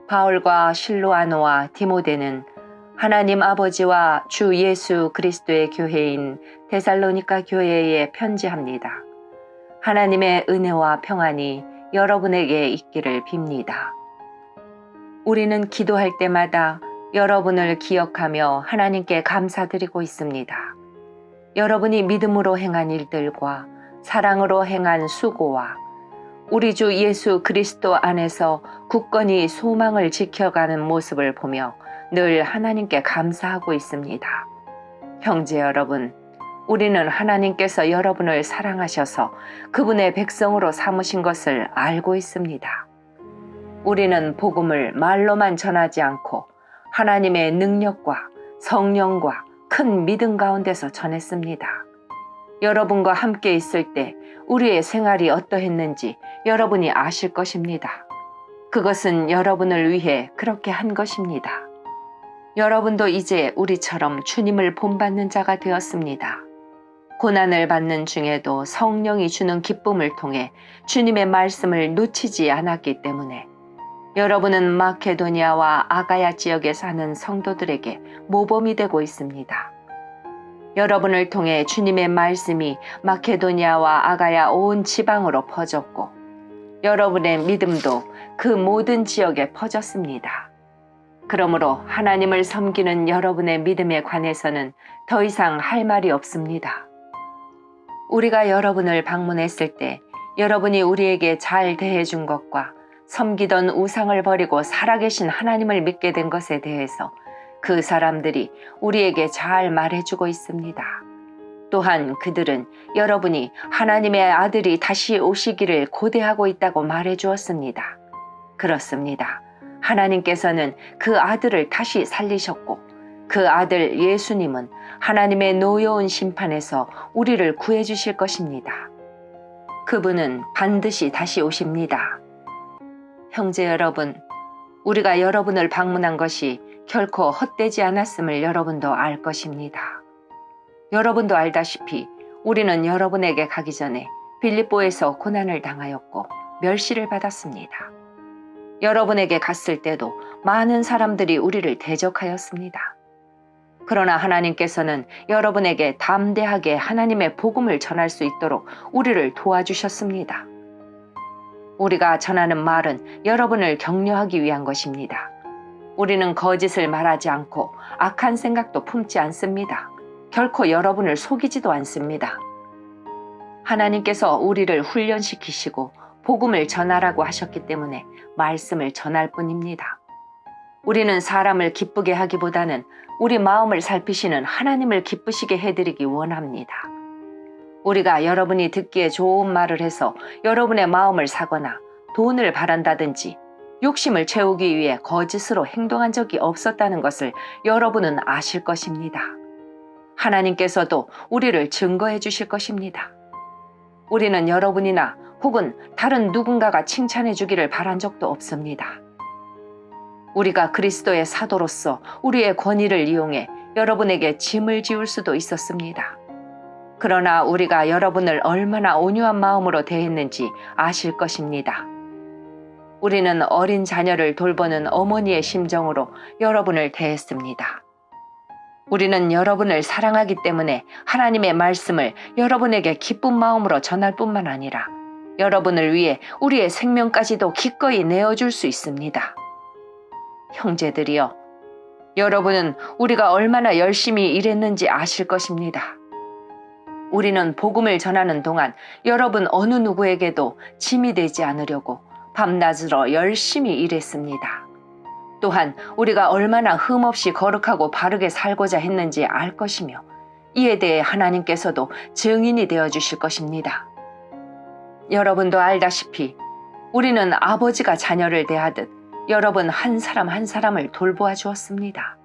바울과 실로아노와 디모데는 하나님 아버지와 주 예수 그리스도의 교회인 데살로니가 교회에 편지합니다. 하나님의 은혜와 평안이 여러분에게 있기를 빕니다. 우리는 기도할 때마다 여러분을 기억하며 하나님께 감사드리고 있습니다. 여러분이 믿음으로 행한 일들과 사랑으로 행한 수고와 우리 주 예수 그리스도 안에서 굳건히 소망을 지켜가는 모습을 보며 늘 하나님께 감사하고 있습니다. 형제 여러분, 우리는 하나님께서 여러분을 사랑하셔서 그분의 백성으로 삼으신 것을 알고 있습니다. 우리는 복음을 말로만 전하지 않고 하나님의 능력과 성령과 큰 믿음 가운데서 전했습니다. 여러분과 함께 있을 때 우리의 생활이 어떠했는지 여러분이 아실 것입니다. 그것은 여러분을 위해 그렇게 한 것입니다. 여러분도 이제 우리처럼 주님을 본받는 자가 되었습니다. 고난을 받는 중에도 성령이 주는 기쁨을 통해 주님의 말씀을 놓치지 않았기 때문에 여러분은 마케도니아와 아가야 지역에 사는 성도들에게 모범이 되고 있습니다. 여러분을 통해 주님의 말씀이 마케도니아와 아가야 온 지방으로 퍼졌고 여러분의 믿음도 그 모든 지역에 퍼졌습니다. 그러므로 하나님을 섬기는 여러분의 믿음에 관해서는 더 이상 할 말이 없습니다. 우리가 여러분을 방문했을 때 여러분이 우리에게 잘 대해준 것과 섬기던 우상을 버리고 살아계신 하나님을 믿게 된 것에 대해서 그 사람들이 우리에게 잘 말해주고 있습니다. 또한 그들은 여러분이 하나님의 아들이 다시 오시기를 고대하고 있다고 말해주었습니다. 그렇습니다. 하나님께서는 그 아들을 다시 살리셨고 그 아들 예수님은 하나님의 노여운 심판에서 우리를 구해주실 것입니다. 그분은 반드시 다시 오십니다. 형제 여러분, 우리가 여러분을 방문한 것이 결코 헛되지 않았음을 여러분도 알 것입니다. 여러분도 알다시피 우리는 여러분에게 가기 전에 빌립보에서 고난을 당하였고 멸시를 받았습니다. 여러분에게 갔을 때도 많은 사람들이 우리를 대적하였습니다. 그러나 하나님께서는 여러분에게 담대하게 하나님의 복음을 전할 수 있도록 우리를 도와주셨습니다. 우리가 전하는 말은 여러분을 격려하기 위한 것입니다. 우리는 거짓을 말하지 않고 악한 생각도 품지 않습니다. 결코 여러분을 속이지도 않습니다. 하나님께서 우리를 훈련시키시고 복음을 전하라고 하셨기 때문에 말씀을 전할 뿐입니다. 우리는 사람을 기쁘게 하기보다는 우리 마음을 살피시는 하나님을 기쁘시게 해드리기 원합니다. 우리가 여러분이 듣기에 좋은 말을 해서 여러분의 마음을 사거나 돈을 바란다든지 욕심을 채우기 위해 거짓으로 행동한 적이 없었다는 것을 여러분은 아실 것입니다. 하나님께서도 우리를 증거해 주실 것입니다. 우리는 여러분이나 혹은 다른 누군가가 칭찬해 주기를 바란 적도 없습니다. 우리가 그리스도의 사도로서 우리의 권위를 이용해 여러분에게 짐을 지울 수도 있었습니다. 그러나 우리가 여러분을 얼마나 온유한 마음으로 대했는지 아실 것입니다. 우리는 어린 자녀를 돌보는 어머니의 심정으로 여러분을 대했습니다. 우리는 여러분을 사랑하기 때문에 하나님의 말씀을 여러분에게 기쁜 마음으로 전할 뿐만 아니라 여러분을 위해 우리의 생명까지도 기꺼이 내어줄 수 있습니다. 형제들이여, 여러분은 우리가 얼마나 열심히 일했는지 아실 것입니다. 우리는 복음을 전하는 동안 여러분 어느 누구에게도 짐이 되지 않으려고 밤낮으로 열심히 일했습니다. 또한 우리가 얼마나 흠없이 거룩하고 바르게 살고자 했는지 알 것이며 이에 대해 하나님께서도 증인이 되어 주실 것입니다. 여러분도 알다시피 우리는 아버지가 자녀를 대하듯 여러분 한 사람 한 사람을 돌보아 주었습니다.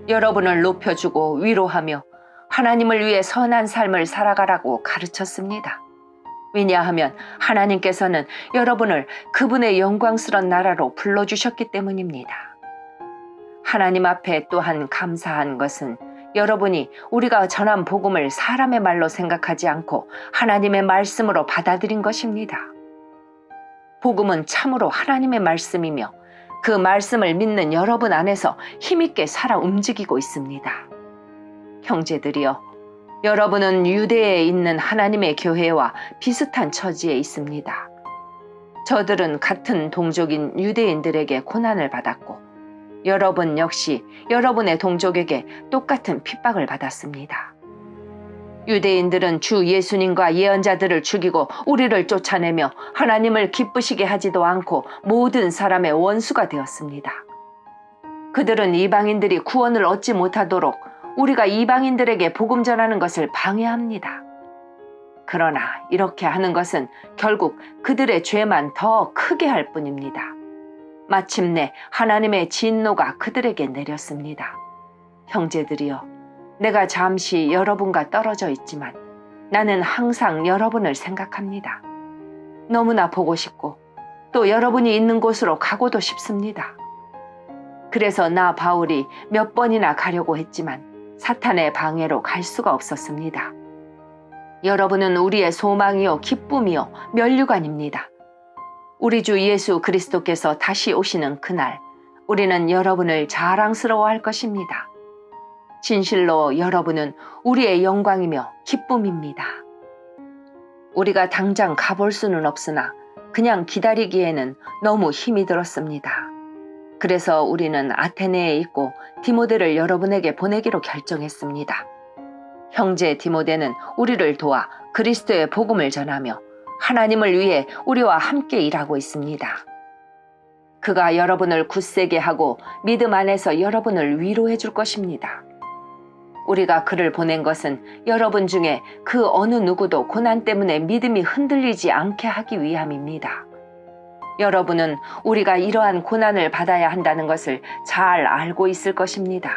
여러분을 높여주고 위로하며 하나님을 위해 선한 삶을 살아가라고 가르쳤습니다. 왜냐하면 하나님께서는 여러분을 그분의 영광스러운 나라로 불러주셨기 때문입니다. 하나님 앞에 또한 감사한 것은 여러분이 우리가 전한 복음을 사람의 말로 생각하지 않고 하나님의 말씀으로 받아들인 것입니다. 복음은 참으로 하나님의 말씀이며 그 말씀을 믿는 여러분 안에서 힘있게 살아 움직이고 있습니다. 형제들이여, 여러분은 유대에 있는 하나님의 교회와 비슷한 처지에 있습니다. 저들은 같은 동족인 유대인들에게 고난을 받았고, 여러분 역시 여러분의 동족에게 똑같은 핍박을 받았습니다. 유대인들은 주 예수님과 예언자들을 죽이고 우리를 쫓아내며 하나님을 기쁘시게 하지도 않고 모든 사람의 원수가 되었습니다. 그들은 이방인들이 구원을 얻지 못하도록 우리가 이방인들에게 복음 전하는 것을 방해합니다. 그러나 이렇게 하는 것은 결국 그들의 죄만 더 크게 할 뿐입니다. 마침내 하나님의 진노가 그들에게 내렸습니다. 형제들이여, 내가 잠시 여러분과 떨어져 있지만 나는 항상 여러분을 생각합니다. 너무나 보고 싶고 또 여러분이 있는 곳으로 가고도 싶습니다. 그래서 나 바울이 몇 번이나 가려고 했지만 사탄의 방해로 갈 수가 없었습니다. 여러분은 우리의 소망이요 기쁨이요 면류관입니다. 우리 주 예수 그리스도께서 다시 오시는 그날 우리는 여러분을 자랑스러워할 것입니다. 진실로 여러분은 우리의 영광이며 기쁨입니다. 우리가 당장 가볼 수는 없으나 그냥 기다리기에는 너무 힘이 들었습니다. 그래서 우리는 아테네에 있고 디모데를 여러분에게 보내기로 결정했습니다. 형제 디모데는 우리를 도와 그리스도의 복음을 전하며 하나님을 위해 우리와 함께 일하고 있습니다. 그가 여러분을 굳세게 하고 믿음 안에서 여러분을 위로해 줄 것입니다. 우리가 그를 보낸 것은 여러분 중에 그 어느 누구도 고난 때문에 믿음이 흔들리지 않게 하기 위함입니다. 여러분은 우리가 이러한 고난을 받아야 한다는 것을 잘 알고 있을 것입니다.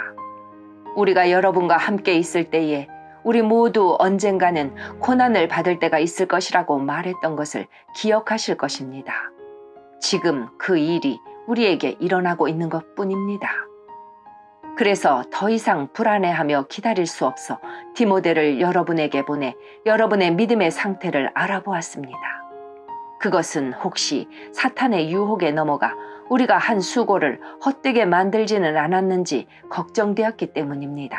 우리가 여러분과 함께 있을 때에 우리 모두 언젠가는 고난을 받을 때가 있을 것이라고 말했던 것을 기억하실 것입니다. 지금 그 일이 우리에게 일어나고 있는 것뿐입니다. 그래서 더 이상 불안해하며 기다릴 수 없어 디모데를 여러분에게 보내 여러분의 믿음의 상태를 알아보았습니다. 그것은 혹시 사탄의 유혹에 넘어가 우리가 한 수고를 헛되게 만들지는 않았는지 걱정되었기 때문입니다.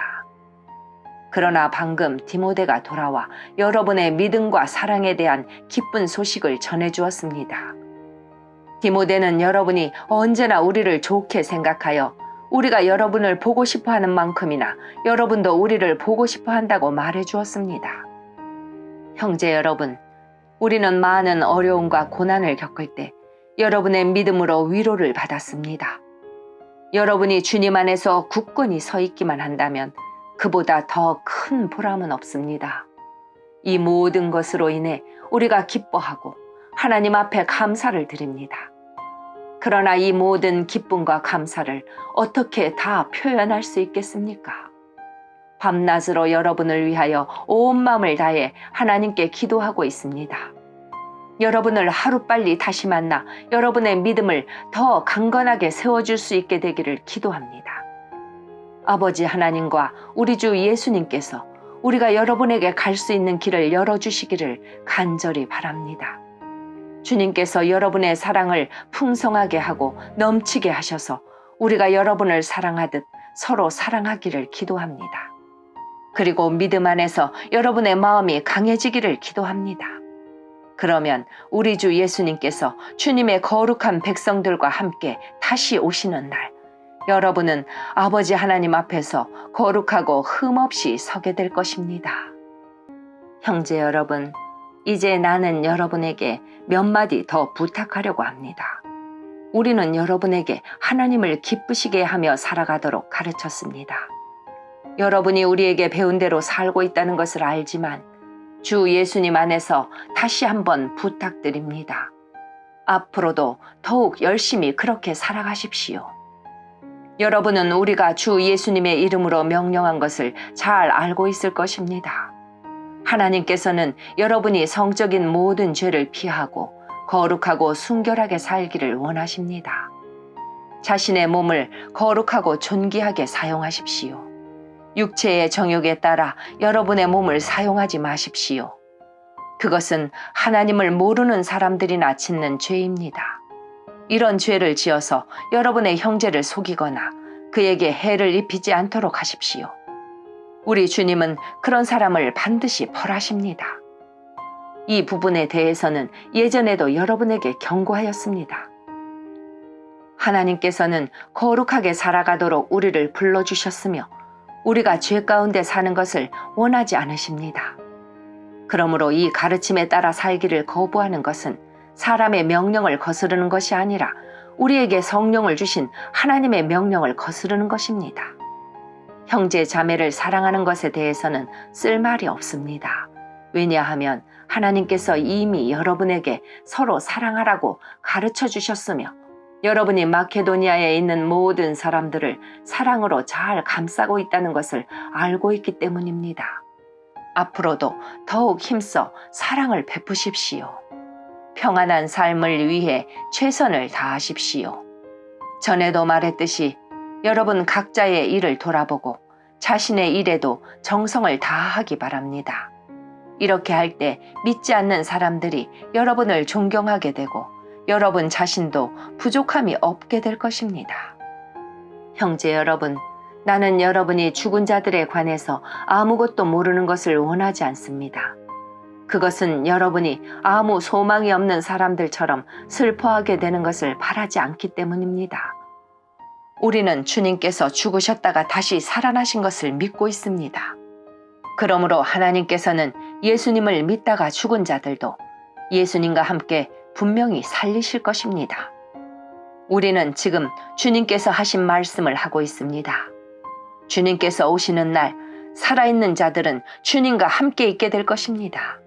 그러나 방금 디모데가 돌아와 여러분의 믿음과 사랑에 대한 기쁜 소식을 전해주었습니다. 디모데는 여러분이 언제나 우리를 좋게 생각하여 우리가 여러분을 보고 싶어 하는 만큼이나 여러분도 우리를 보고 싶어 한다고 말해주었습니다. 형제 여러분, 우리는 많은 어려움과 고난을 겪을 때 여러분의 믿음으로 위로를 받았습니다. 여러분이 주님 안에서 굳건히 서 있기만 한다면 그보다 더 큰 보람은 없습니다. 이 모든 것으로 인해 우리가 기뻐하고 하나님 앞에 감사를 드립니다. 그러나 이 모든 기쁨과 감사를 어떻게 다 표현할 수 있겠습니까? 밤낮으로 여러분을 위하여 온 마음을 다해 하나님께 기도하고 있습니다. 여러분을 하루빨리 다시 만나 여러분의 믿음을 더 강건하게 세워줄 수 있게 되기를 기도합니다. 아버지 하나님과 우리 주 예수님께서 우리가 여러분에게 갈 수 있는 길을 열어주시기를 간절히 바랍니다. 주님께서 여러분의 사랑을 풍성하게 하고 넘치게 하셔서 우리가 여러분을 사랑하듯 서로 사랑하기를 기도합니다. 그리고 믿음 안에서 여러분의 마음이 강해지기를 기도합니다. 그러면 우리 주 예수님께서 주님의 거룩한 백성들과 함께 다시 오시는 날, 여러분은 아버지 하나님 앞에서 거룩하고 흠없이 서게 될 것입니다. 형제 여러분, 이제 나는 여러분에게 몇 마디 더 부탁하려고 합니다. 우리는 여러분에게 하나님을 기쁘시게 하며 살아가도록 가르쳤습니다. 여러분이 우리에게 배운 대로 살고 있다는 것을 알지만 주 예수님 안에서 다시 한번 부탁드립니다. 앞으로도 더욱 열심히 그렇게 살아가십시오. 여러분은 우리가 주 예수님의 이름으로 명령한 것을 잘 알고 있을 것입니다. 하나님께서는 여러분이 성적인 모든 죄를 피하고 거룩하고 순결하게 살기를 원하십니다. 자신의 몸을 거룩하고 존귀하게 사용하십시오. 육체의 정욕에 따라 여러분의 몸을 사용하지 마십시오. 그것은 하나님을 모르는 사람들이나 짓는 죄입니다. 이런 죄를 지어서 여러분의 형제를 속이거나 그에게 해를 입히지 않도록 하십시오. 우리 주님은 그런 사람을 반드시 벌하십니다. 이 부분에 대해서는 예전에도 여러분에게 경고하였습니다. 하나님께서는 거룩하게 살아가도록 우리를 불러주셨으며 우리가 죄 가운데 사는 것을 원하지 않으십니다. 그러므로 이 가르침에 따라 살기를 거부하는 것은 사람의 명령을 거스르는 것이 아니라 우리에게 성령을 주신 하나님의 명령을 거스르는 것입니다. 형제 자매를 사랑하는 것에 대해서는 쓸 말이 없습니다. 왜냐하면 하나님께서 이미 여러분에게 서로 사랑하라고 가르쳐 주셨으며 여러분이 마케도니아에 있는 모든 사람들을 사랑으로 잘 감싸고 있다는 것을 알고 있기 때문입니다. 앞으로도 더욱 힘써 사랑을 베푸십시오. 평안한 삶을 위해 최선을 다하십시오. 전에도 말했듯이 여러분 각자의 일을 돌아보고 자신의 일에도 정성을 다하기 바랍니다. 이렇게 할 때 믿지 않는 사람들이 여러분을 존경하게 되고 여러분 자신도 부족함이 없게 될 것입니다. 형제 여러분, 나는 여러분이 죽은 자들에 관해서 아무것도 모르는 것을 원하지 않습니다. 그것은 여러분이 아무 소망이 없는 사람들처럼 슬퍼하게 되는 것을 바라지 않기 때문입니다. 우리는 주님께서 죽으셨다가 다시 살아나신 것을 믿고 있습니다. 그러므로 하나님께서는 예수님을 믿다가 죽은 자들도 예수님과 함께 분명히 살리실 것입니다. 우리는 지금 주님께서 하신 말씀을 하고 있습니다. 주님께서 오시는 날 살아있는 자들은 주님과 함께 있게 될 것입니다.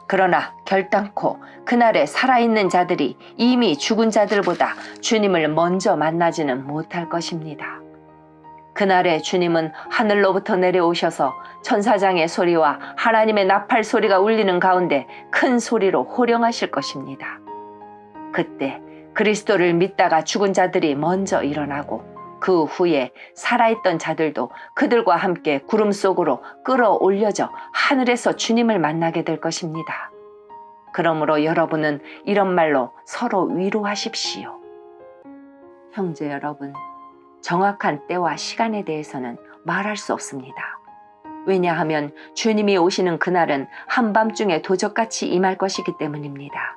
그러나 결단코 그날에 살아있는 자들이 이미 죽은 자들보다 주님을 먼저 만나지는 못할 것입니다. 그날에 주님은 하늘로부터 내려오셔서 천사장의 소리와 하나님의 나팔 소리가 울리는 가운데 큰 소리로 호령하실 것입니다. 그때 그리스도를 믿다가 죽은 자들이 먼저 일어나고 그 후에 살아있던 자들도 그들과 함께 구름 속으로 끌어올려져 하늘에서 주님을 만나게 될 것입니다. 그러므로 여러분은 이런 말로 서로 위로하십시오. 형제 여러분, 정확한 때와 시간에 대해서는 말할 수 없습니다. 왜냐하면 주님이 오시는 그날은 한밤중에 도적같이 임할 것이기 때문입니다.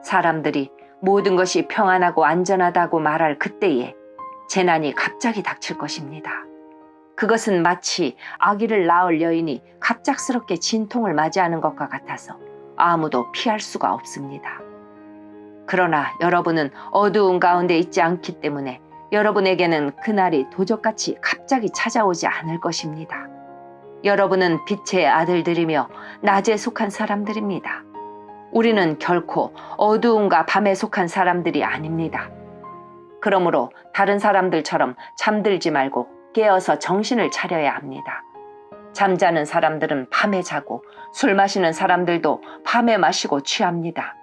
사람들이 모든 것이 평안하고 안전하다고 말할 그때에 재난이 갑자기 닥칠 것입니다. 그것은 마치 아기를 낳을 여인이 갑작스럽게 진통을 맞이하는 것과 같아서 아무도 피할 수가 없습니다. 그러나 여러분은 어두운 가운데 있지 않기 때문에 여러분에게는 그날이 도적같이 갑자기 찾아오지 않을 것입니다. 여러분은 빛의 아들들이며 낮에 속한 사람들입니다. 우리는 결코 어두움과 밤에 속한 사람들이 아닙니다. 그러므로 다른 사람들처럼 잠들지 말고 깨어서 정신을 차려야 합니다. 잠자는 사람들은 밤에 자고 술 마시는 사람들도 밤에 마시고 취합니다.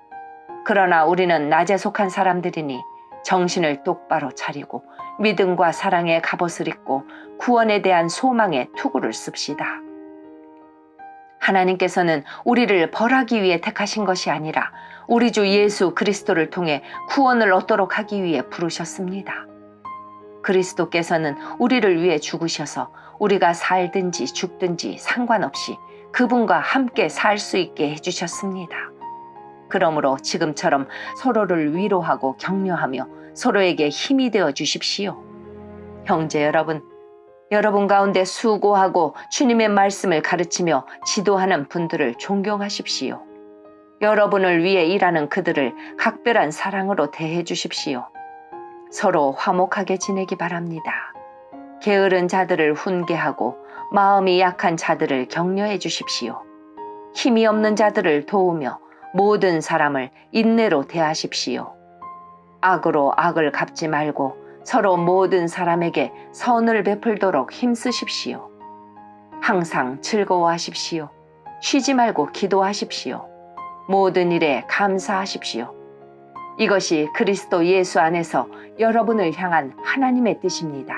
그러나 우리는 낮에 속한 사람들이니 정신을 똑바로 차리고 믿음과 사랑의 갑옷을 입고 구원에 대한 소망의 투구를 씁시다. 하나님께서는 우리를 벌하기 위해 택하신 것이 아니라 우리 주 예수 그리스도를 통해 구원을 얻도록 하기 위해 부르셨습니다. 그리스도께서는 우리를 위해 죽으셔서 우리가 살든지 죽든지 상관없이 그분과 함께 살 수 있게 해주셨습니다. 그러므로 지금처럼 서로를 위로하고 격려하며 서로에게 힘이 되어 주십시오. 형제 여러분, 여러분 가운데 수고하고 주님의 말씀을 가르치며 지도하는 분들을 존경하십시오. 여러분을 위해 일하는 그들을 각별한 사랑으로 대해 주십시오. 서로 화목하게 지내기 바랍니다. 게으른 자들을 훈계하고 마음이 약한 자들을 격려해 주십시오. 힘이 없는 자들을 도우며 모든 사람을 인내로 대하십시오. 악으로 악을 갚지 말고 서로 모든 사람에게 선을 베풀도록 힘쓰십시오. 항상 즐거워하십시오. 쉬지 말고 기도하십시오. 모든 일에 감사하십시오. 이것이 그리스도 예수 안에서 여러분을 향한 하나님의 뜻입니다.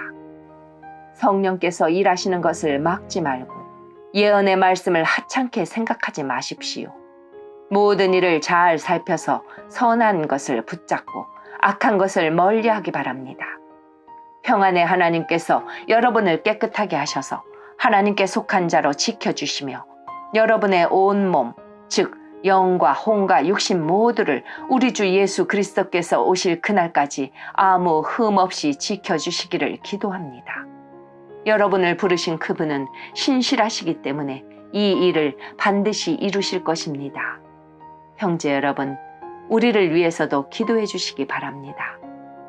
성령께서 일하시는 것을 막지 말고 예언의 말씀을 하찮게 생각하지 마십시오. 모든 일을 잘 살펴서 선한 것을 붙잡고 악한 것을 멀리하기 바랍니다. 평안의 하나님께서 여러분을 깨끗하게 하셔서 하나님께 속한 자로 지켜주시며 여러분의 온 몸, 즉 영과 혼과 육신 모두를 우리 주 예수 그리스도께서 오실 그날까지 아무 흠 없이 지켜주시기를 기도합니다. 여러분을 부르신 그분은 신실하시기 때문에 이 일을 반드시 이루실 것입니다. 형제 여러분, 우리를 위해서도 기도해 주시기 바랍니다.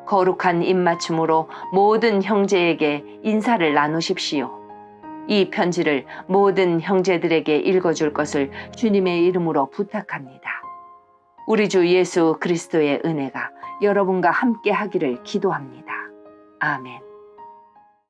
거룩한 입맞춤으로 모든 형제에게 인사를 나누십시오. 이 편지를 모든 형제들에게 읽어줄 것을 주님의 이름으로 부탁합니다. 우리 주 예수 그리스도의 은혜가 여러분과 함께 하기를 기도합니다. 아멘.